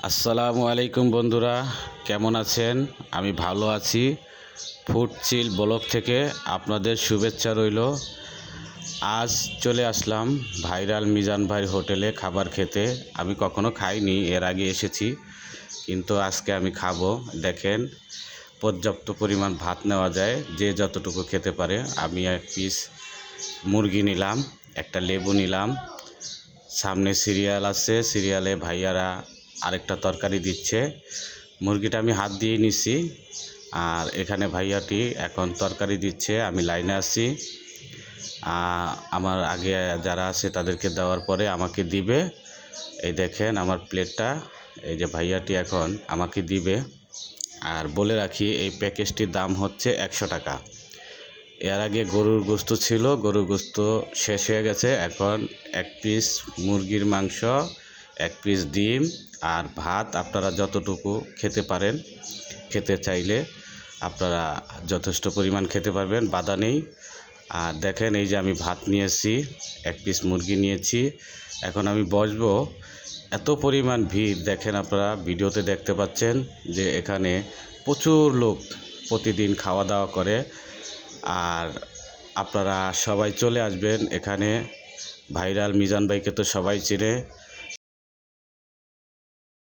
আসসালামু আলাইকুম বন্ধুরা, কেমন আছেন? আমি ভালো আছি। ফুড চিল ব্লগ থেকে আপনাদের শুভেচ্ছা রইল। আজ চলে আসলাম ভাইরাল মিজান ভাইয়ের হোটেলে খাবার খেতে। আমি কখনো খাইনি, এর আগে এসেছি, কিন্তু আজকে আমি খাবো। দেখেন, পর্যাপ্ত পরিমাণ ভাত নেওয়া যায়, যে যতটুকু খেতে পারে। আমি এক পিস মুরগি নিলাম, একটা লেবু নিলাম, সামনে সিরিয়াল আছে, সিরিয়ালে ভাইয়ারা আরেকটা তরকারি দিচ্ছে। মুরগিটা আমি হাত দিয়ে নিছি, আর এখানে ভাইয়াটি এখন তরকারি দিচ্ছে। আমি লাইনে আছি, আমার আগে যারা আছে তাদেরকে দেওয়ার পরে আমাকে দিবে। এই দেখেন আমার প্লেটটা, এই যে ভাইয়াটি এখন আমাকে দিবে। আর বলে রাখি, এই প্যাকেজটির দাম হচ্ছে 100 টাকা। এর আগে গরুর গোস্ত ছিল, গরুর গোস্ত শেষ হয়ে গেছে। এখন এক পিস মুরগির মাংস, এক পিস ডিম আর ভাত। আপনারা যতটুকু খেতে পারেন, খেতে চাইলে আপনারা যথেষ্ট পরিমাণ খেতে পারবেন, বাধা নেই। আর দেখেন, এই যে আমি ভাত নিয়েছি, এক পিস মুরগি নিয়েছি। এখন আমি বসবো। এত পরিমাণ ভিড়, দেখেন আপনারা ভিডিওতে দেখতে পাচ্ছেন যে এখানে প্রচুর লোক প্রতিদিন খাওয়া দাওয়া করে। আর আপনারা সবাই চলে আসবেন এখানে। ভাইরাল মিজান ভাইকে তো সবাই চেনে।